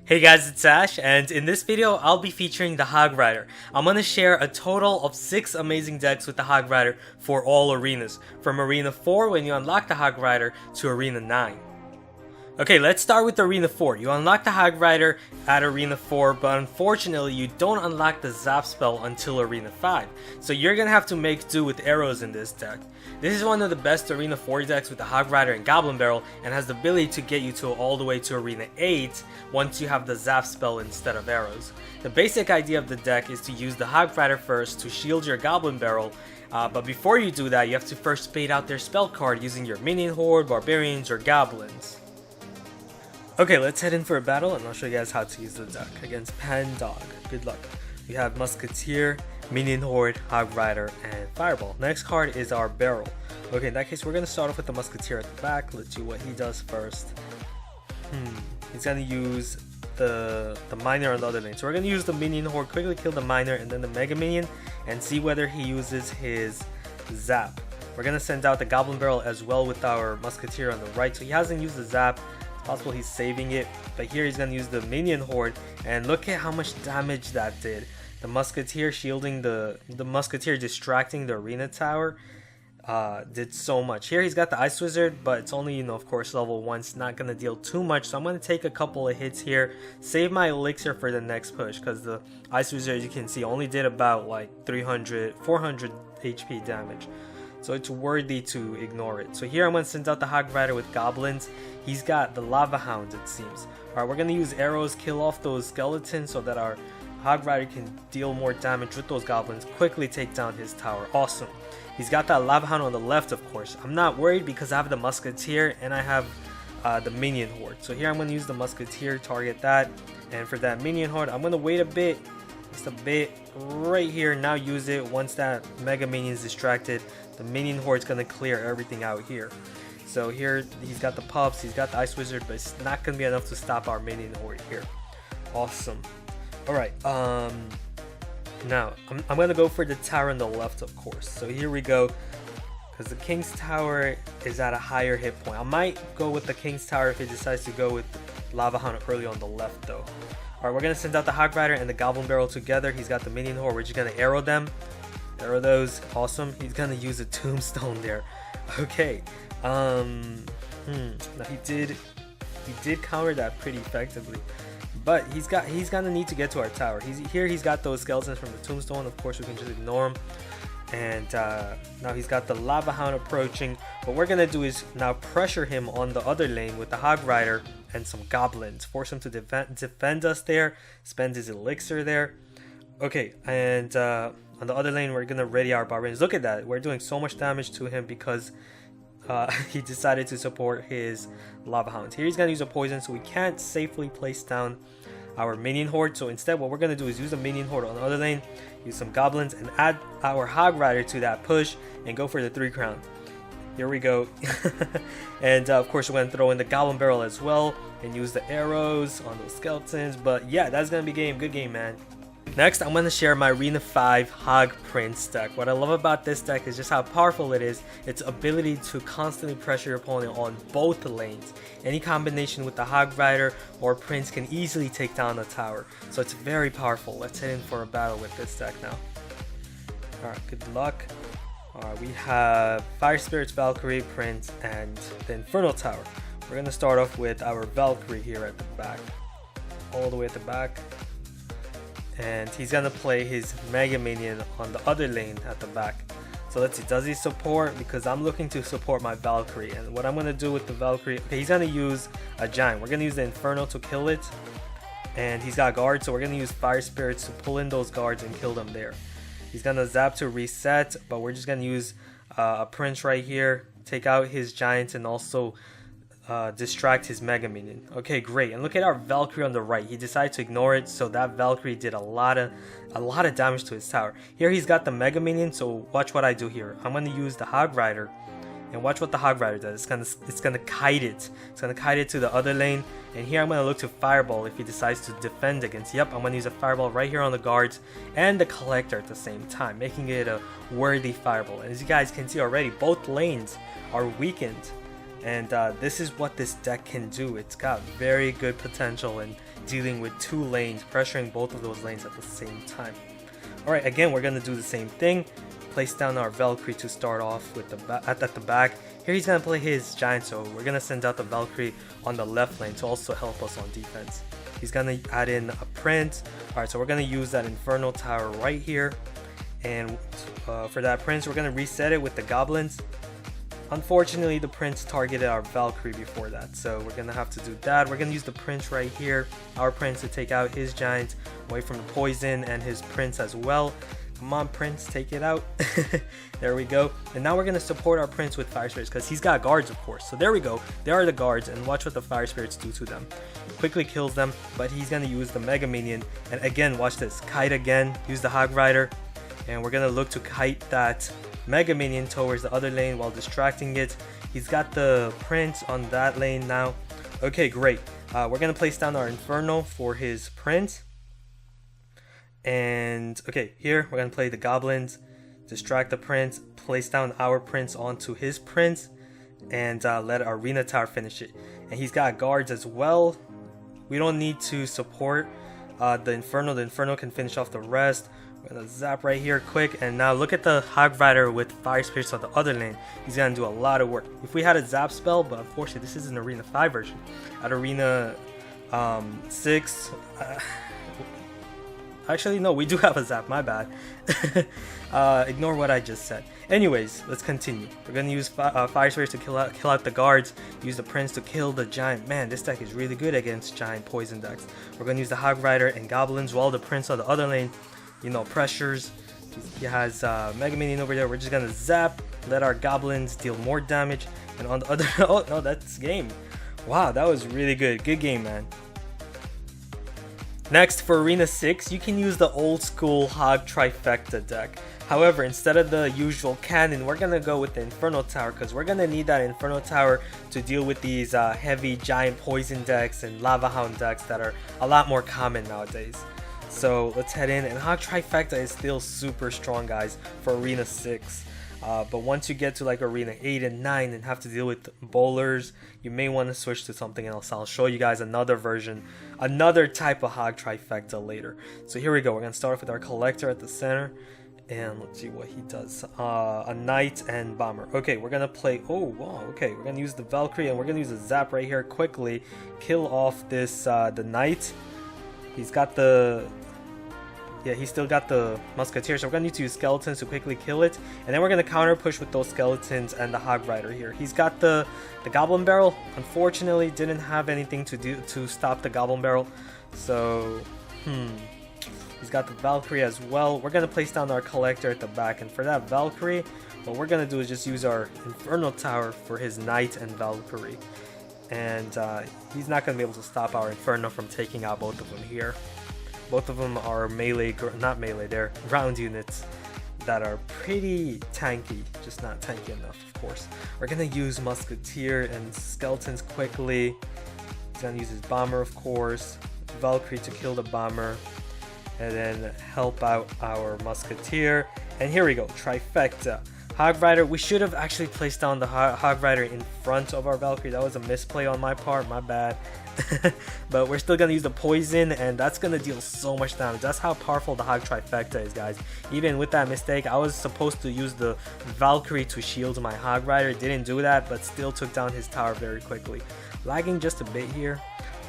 Hey guys, it's Ash, and in this video, I'll be featuring the Hog Rider. I'm gonna share a total of 6 amazing decks with the Hog Rider for all arenas, from Arena 4 when you unlock the Hog Rider to Arena 9. Okay, let's start with Arena 4. You unlock the Hog Rider at Arena 4, but unfortunately you don't unlock the Zap spell until Arena 5. So you're gonna have to make do with arrows in this deck. This is one of the best Arena 4 decks with the Hog Rider and Goblin Barrel, and has the ability to get you to all the way to Arena 8 once you have the Zap spell instead of arrows. The basic idea of the deck is to use the Hog Rider first to shield your Goblin Barrel, but before you do that you have to first fade out their spell card using your Minion Horde, Barbarians, or Goblins. Okay, let's head in for a battle and I'll show you guys how to use the deck against Pandog. Good luck. We have Musketeer, Minion Horde, Hog Rider, and Fireball. Next card is our Barrel. Okay, in that case we're going to start off with the Musketeer at the back. Let's see what he does first. He's going to use the Miner on the other lane. So we're going to use the Minion Horde, quickly kill the Miner and then the Mega Minion, and see whether he uses his Zap. We're going to send out the Goblin Barrel as well with our Musketeer on the right. So he hasn't used the Zap. Possible he's saving it, but here he's gonna use the Minion Horde, and look at how much damage that did. The Musketeer shielding the Musketeer distracting the arena tower did so much. Here he's got the Ice Wizard, but it's only, of course, level 1. It's not gonna deal too much, so I'm gonna take a couple of hits here, save my elixir for the next push, because the Ice Wizard, as you can see, only did about like 400 HP damage. So it's worthy to ignore it. So here I'm going to send out the Hog Rider with Goblins. He's got the Lava Hounds, it seems. Alright, we're going to use arrows, kill off those skeletons so that our Hog Rider can deal more damage with those Goblins. Quickly take down his tower. Awesome. He's got that Lava Hound on the left, of course. I'm not worried because I have the Musketeer and I have the Minion Horde. So here I'm going to use the Musketeer, target that. And for that Minion Horde, I'm going to wait a bit. Just a bit right here. Now use it. Once that Mega Minion is distracted, the Minion Horde is going to clear everything out here. So here he's got the Pups, he's got the Ice Wizard, but it's not going to be enough to stop our Minion Horde here. Awesome. Alright, now I'm going to go for the tower on the left, of course. So here we go, because the King's Tower is at a higher hit point. I might go with the King's Tower if he decides to go with Lava Hound early on the left though. Alright, we're going to send out the Hog Rider and the Goblin Barrel together. He's got the Minion Horde. We're just going to arrow them. Arrow those. Awesome. He's going to use a Tombstone there. Okay. Now he did counter that pretty effectively. But he's going to need to get to our tower. He's got those skeletons from the Tombstone. Of course, we can just ignore him. And now he's got the Lava Hound approaching. What we're going to do is now pressure him on the other lane with the Hog Rider and some Goblins. Force him to defend us there. Spend his elixir there. Okay, and on the other lane, we're going to ready our Barbarians. Look at that. We're doing so much damage to him because he decided to support his Lava Hounds. Here he's going to use a poison, so we can't safely place down our Minion Horde. So instead, what we're going to do is use the Minion Horde on the other lane, use some Goblins, and add our Hog Rider to that push, and go for the 3 crown. Here we go. And of course, we're going to throw in the Goblin Barrel as well, and use the arrows on those skeletons. But yeah, that's going to be good game, man. Next, I'm going to share my Arena 5 Hog Prince deck. What I love about this deck is just how powerful it is. Its ability to constantly pressure your opponent on both lanes. Any combination with the Hog Rider or Prince can easily take down the tower. So it's very powerful. Let's head in for a battle with this deck now. Alright, good luck. Alright, we have Fire Spirits, Valkyrie, Prince, and the Infernal Tower. We're going to start off with our Valkyrie here at the back. All the way at the back. And he's gonna play his Mega Minion on the other lane at the back. So let's see, does he support? Because I'm looking to support my Valkyrie. And what I'm gonna do with the Valkyrie, okay, he's gonna use a Giant. We're gonna use the Inferno to kill it. And he's got guards, so we're gonna use Fire Spirits to pull in those guards and kill them there. He's gonna Zap to reset, but we're just gonna use a Prince right here, take out his Giants, and also distract his Mega Minion. Okay, great. And look at our Valkyrie on the right. He decided to ignore it, so that Valkyrie did a lot of damage to his tower. Here he's got the Mega Minion, so watch what I do here. I'm going to use the Hog Rider, and watch what the Hog Rider does. It's gonna kite it. It's gonna kite it to the other lane, and here I'm gonna look to Fireball if he decides to defend against. Yep, I'm gonna use a Fireball right here on the guards and the Collector at the same time, making it a worthy Fireball. And as you guys can see already, both lanes are weakened And this is what this deck can do. It's got very good potential in dealing with 2 lanes, pressuring both of those lanes at the same time. Alright, again, we're going to do the same thing. Place down our Valkyrie to start off with at the back. Here he's going to play his Giant, so we're going to send out the Valkyrie on the left lane to also help us on defense. He's going to add in a Prince. Alright, so we're going to use that Infernal Tower right here. And for that Prince, we're going to reset it with the Goblins. Unfortunately, the Prince targeted our Valkyrie before that, so we're going to have to do that. We're going to use the Prince right here, our Prince, to take out his Giant away from the poison and his Prince as well. Come on, Prince, take it out. There we go. And now we're going to support our Prince with Fire Spirits because he's got guards, of course. So there we go. There are the guards, and watch what the Fire Spirits do to them. Quickly kills them, but he's going to use the Mega Minion. And again, watch this. Kite again. Use the Hog Rider. And we're going to look to kite that Mega Minion towards the other lane while distracting it. He's got the Prince on that lane now. Okay, great. We're going to place down our Inferno for his Prince. And okay, here we're going to play the Goblins, distract the Prince, place down our Prince onto his Prince, and let our Arena Tower finish it. And he's got guards as well. We don't need to support the Inferno. The Inferno can finish off the rest. We're going to zap right here quick. And now look at the Hog Rider with Fire Spirits on the other lane. He's going to do a lot of work. If we had a zap spell, but unfortunately this is an Arena 5 version. At Arena 6... Actually, no, we do have a zap, my bad. Ignore what I just said. Anyways, let's continue. We're going to use Fire Spirits to kill out the guards. Use the Prince to kill the Giant. Man, this deck is really good against Giant poison decks. We're going to use the Hog Rider and Goblins while the Prince on the other lane, you know, pressures. He has Mega Minion over there. We're just going to zap, let our Goblins deal more damage. And on the other... Oh, no, that's game. Wow, that was really good. Good game, man. Next, for Arena 6, you can use the old school Hog Trifecta deck. However, instead of the usual cannon, we're going to go with the Inferno Tower because we're going to need that Inferno Tower to deal with these heavy Giant Poison decks and Lava Hound decks that are a lot more common nowadays. So let's head in, and Hog Trifecta is still super strong, guys, for Arena 6. But once you get to like Arena 8 and 9 and have to deal with bowlers, you may want to switch to something else. I'll show you guys another version, another type of Hog Trifecta later. So here we go. We're going to start off with our Collector at the center. And let's see what he does. A Knight and Bomber. Okay, we're going to play... Oh, wow. Okay, we're going to use the Valkyrie and we're going to use the Zap right here quickly. Kill off this, the Knight. He's got the... Yeah, he's still got the Musketeer, so we're going to need to use Skeletons to quickly kill it. And then we're going to counter push with those Skeletons and the Hog Rider here. He's got the Goblin Barrel. Unfortunately, didn't have anything to do to stop the Goblin Barrel. So, he's got the Valkyrie as well. We're going to place down our Collector at the back. And for that Valkyrie, what we're going to do is just use our Infernal Tower for his Knight and Valkyrie. And he's not going to be able to stop our Inferno from taking out both of them here. Both of them are melee, not melee, they're ground units that are pretty tanky, just not tanky enough, of course. We're going to use Musketeer and Skeletons quickly. He's going to use his Bomber, of course, Valkyrie to kill the Bomber, and then help out our Musketeer. And here we go, Trifecta. Hog Rider, we should have actually placed down the Hog Rider in front of our Valkyrie. That was a misplay on my part, my bad. But we're still going to use the Poison, and that's going to deal so much damage. That's how powerful the Hog Trifecta is, guys. Even with that mistake, I was supposed to use the Valkyrie to shield my Hog Rider. Didn't do that, but still took down his tower very quickly. Lagging just a bit here.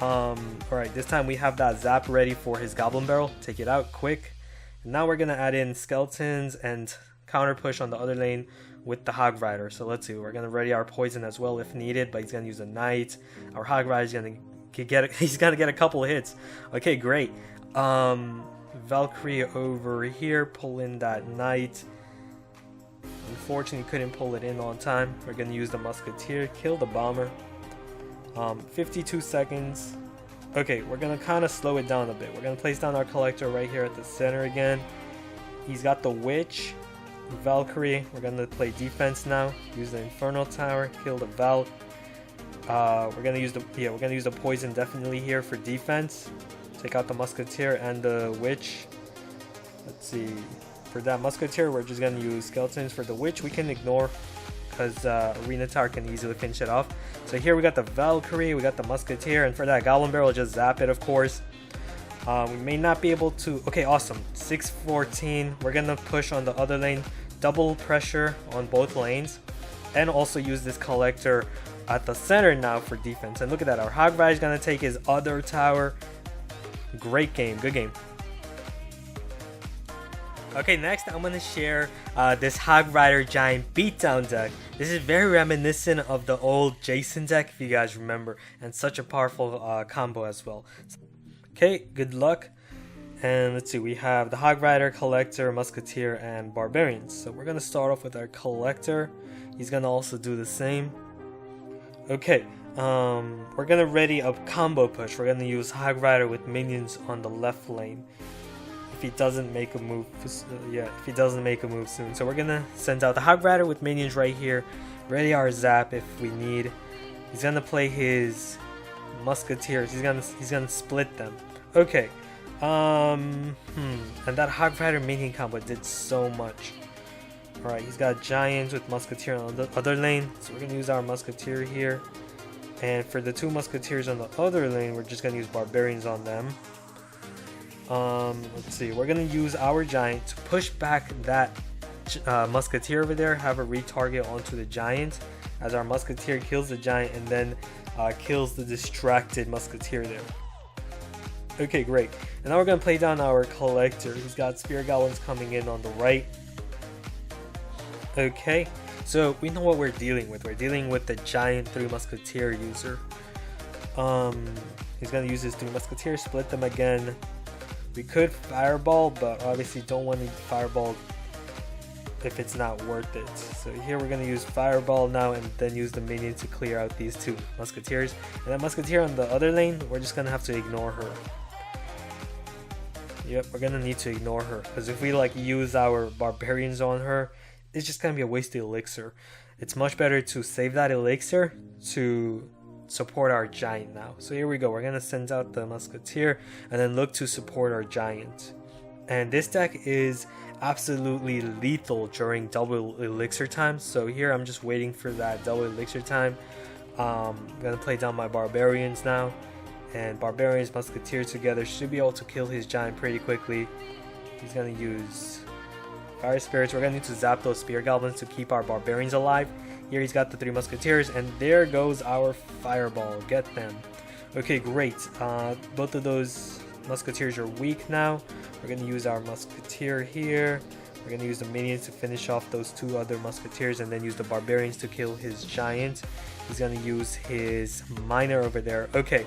Alright, this time we have that Zap ready for his Goblin Barrel. Take it out quick. And now we're going to add in Skeletons and counter push on the other lane with the Hog Rider. So let's see, we're going to ready our Poison as well if needed, but he's going to use a Knight. Our Hog Rider is going to get a couple of hits. Okay, great. Valkyrie over here, pull in that Knight. Unfortunately, couldn't pull it in on time. We're going to use the Musketeer, kill the Bomber. 52 seconds. Okay, we're going to kind of slow it down a bit. We're going to place down our Collector right here at the center again. He's got the Witch, Valkyrie. We're going to play defense now. Use the Infernal Tower, kill the Val. We're going to use the Poison definitely here for defense. Take out the Musketeer and the Witch. Let's see. For that Musketeer, we're just going to use Skeletons. For the Witch, we can ignore because Arena Tower can easily finish it off. So here we got the Valkyrie, we got the Musketeer, and for that Goblin Barrel, just zap it, of course. We may not be able to... Okay, awesome. 614. We're going to push on the other lane. Double pressure on both lanes. And also use this Collector at the center now for defense. And look at that. Our Hog Rider is going to take his other tower. Great game. Good game. Okay, next I'm going to share this Hog Rider Giant Beatdown deck. This is very reminiscent of the old Jason deck, if you guys remember. And such a powerful combo as well. Okay, good luck. And let's see, we have the Hog Rider, Collector, Musketeer, and Barbarians. So we're going to start off with our Collector. He's going to also do the same. Okay, we're going to ready a combo push. We're going to use Hog Rider with minions on the left lane. If he doesn't make a move, if he doesn't make a move soon. So we're going to send out the Hog Rider with minions right here. Ready our zap if we need. He's going to play his Musketeers. He's gonna split them. Okay. And that Hog Rider minion combo did so much. Alright, he's got Giants with Musketeer on the other lane. So we're gonna use our Musketeer here. And for the two Musketeers on the other lane, we're just gonna use Barbarians on them. Let's see, we're gonna use our Giant to push back that Musketeer over there, have a retarget onto the Giant as our Musketeer kills the Giant and then kills the distracted Musketeer there. Okay, great. And now we're going to play down our Collector. He's got Spear Goblins coming in on the right. Okay, so we know what we're dealing with. We're dealing with the Giant 3 Musketeer user. He's going to use his 3 Musketeers, split them again. We could Fireball, but obviously don't want to Fireball if it's not worth it. So here we're going to use Fireball now and then use the minion to clear out these 2 Musketeers. And that Musketeer on the other lane, we're just going to have to ignore her. Yep, we're going to need to ignore her, because if we like use our Barbarians on her, it's just going to be a wasted elixir. It's much better to save that elixir to support our Giant now. So here we go, we're going to send out the Musketeer and then look to support our Giant. And this deck is absolutely lethal during double elixir time. So here I'm just waiting for that double elixir time. I'm gonna play down my Barbarians now, and Barbarians Musketeer together should be able to kill his Giant pretty quickly. He's gonna use Fire Spirits. We're gonna need to zap those Spear Goblins to keep our Barbarians alive. Here he's got the 3 Musketeers, and there goes our Fireball. Get them. Okay, great. Both of those Musketeers are weak now. We're going to use our Musketeer here. We're going to use the minions to finish off those 2 other Musketeers and then use the Barbarians to kill his Giant. He's going to use his Miner over there. Okay,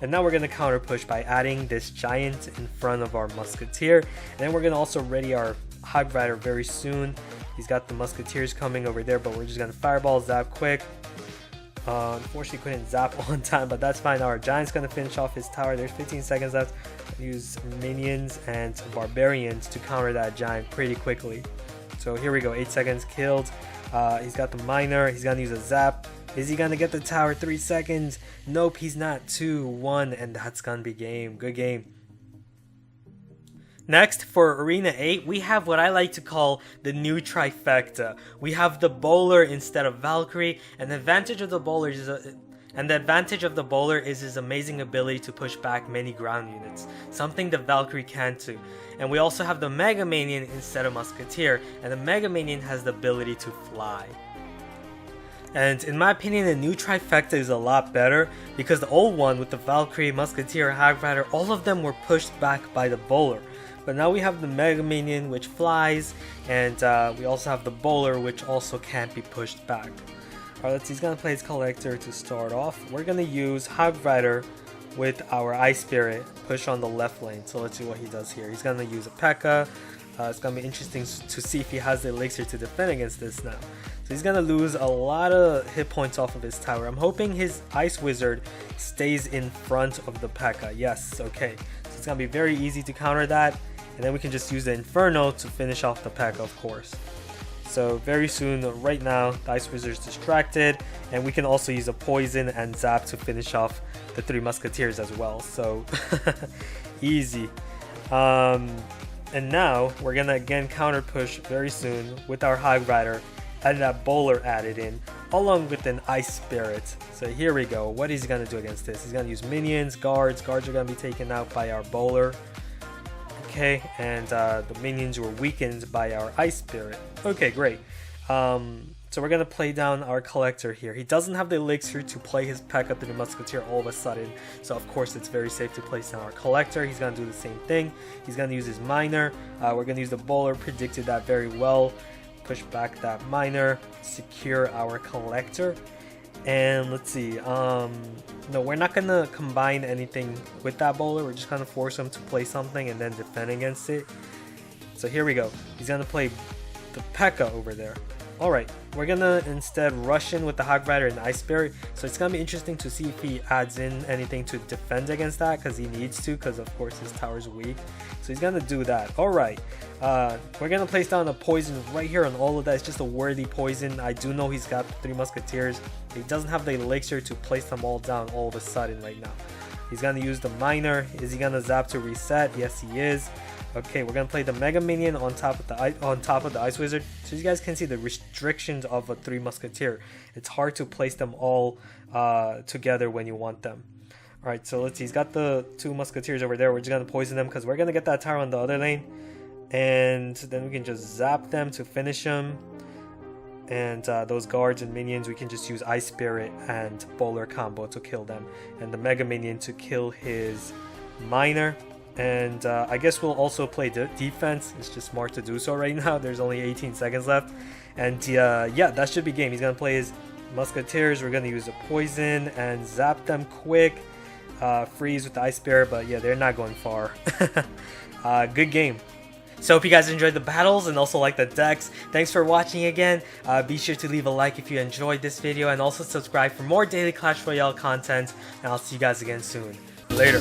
and now we're going to counter push by adding this Giant in front of our Musketeer. And then we're going to also ready our Hog Rider very soon. He's got the Musketeers coming over there, but we're just going to Fireball zap quick. Unfortunately couldn't zap on time, but that's fine. Our Giant's going to finish off his tower. There's 15 seconds left. Use minions and Barbarians to counter that Giant pretty quickly. So here we go, 8 seconds, killed. He's got the Miner. He's going to use a zap. Is he going to get the tower? 3 seconds. Nope, he's not. 2-1, and that's going to be game. Good game. Next, for Arena 8, we have what I like to call the new trifecta. We have the bowler instead of Valkyrie, and the advantage of the bowler is his amazing ability to push back many ground units, something the Valkyrie can't do. And we also have the Mega Minion instead of Musketeer, and the Mega Minion has the ability to fly. And in my opinion, the new trifecta is a lot better, because the old one with the Valkyrie, Musketeer, Hog Rider, all of them were pushed back by the bowler. But now we have the Mega Minion, which flies, and we also have the bowler, which also can't be pushed back. Alright, he's going to play his Collector to start off. We're going to use Hog Rider with our Ice Spirit, push on the left lane. So let's see what he does here. He's going to use a P.E.K.K.A. It's going to be interesting to see if he has the elixir to defend against this now. So he's going to lose a lot of hit points off of his tower. I'm hoping his Ice Wizard stays in front of the P.E.K.K.A. Yes, okay. So it's going to be very easy to counter that. And then we can just use the Inferno to finish off the P.E.K.K.A, of course. So very soon, right now, the Ice Wizard is distracted. And we can also use a Poison and Zap to finish off the 3 Musketeers as well. So, easy. And now, we're going to again counter push very soon with our Hog Rider and that bowler added in, along with an Ice Spirit. So here we go. What is he gonna do against this? He's gonna use minions, guards. Guards are gonna be taken out by our bowler. Okay, and the minions were weakened by our Ice Spirit. Okay, great. So we're gonna play down our collector here. He doesn't have the elixir to play his P.E.K.K.A. the Musketeer all of a sudden, so of course it's very safe to place down our collector. He's gonna do the same thing. He's gonna use his miner. We're gonna use the bowler, predicted that very well. Push back that miner, secure our collector, and let's see. No, we're not gonna combine anything with that bowler. We're just gonna force him to play something and then defend against it. So here we go. He's gonna play the P.E.K.K.A. over there. Alright, we're gonna instead rush in with the Hog Rider and Ice Spirit. So it's gonna be interesting to see if he adds in anything to defend against that, because he needs to, because of course his tower's weak. So he's gonna do that. Alright, we're gonna place down a poison right here on all of that. It's just a worthy poison. I do know he's got 3 Musketeers. He doesn't have the elixir to place them all down all of a sudden right now. He's gonna use the miner. Is he gonna zap to reset? Yes, he is. Okay, we're gonna play the Mega Minion on top of the Ice Wizard, so you guys can see the restrictions of a 3 Musketeer. It's hard to place them all together when you want them. All right, so let's see. He's got the 2 Musketeers over there. We're just gonna poison them because we're gonna get that tower on the other lane, and then we can just zap them to finish them. And those guards and minions, we can just use Ice Spirit and Bowler combo to kill them, and the Mega Minion to kill his miner. And I guess we'll also play defense. It's just smart to do so right now. There's only 18 seconds left. And yeah, that should be game. He's going to play his Musketeers. We're going to use a poison and zap them quick. Freeze with the Ice Spirit. But yeah, they're not going far. Good game. So if you guys enjoyed the battles and also like the decks, thanks for watching again. Be sure to leave a like if you enjoyed this video. And also subscribe for more daily Clash Royale content. And I'll see you guys again soon. Later.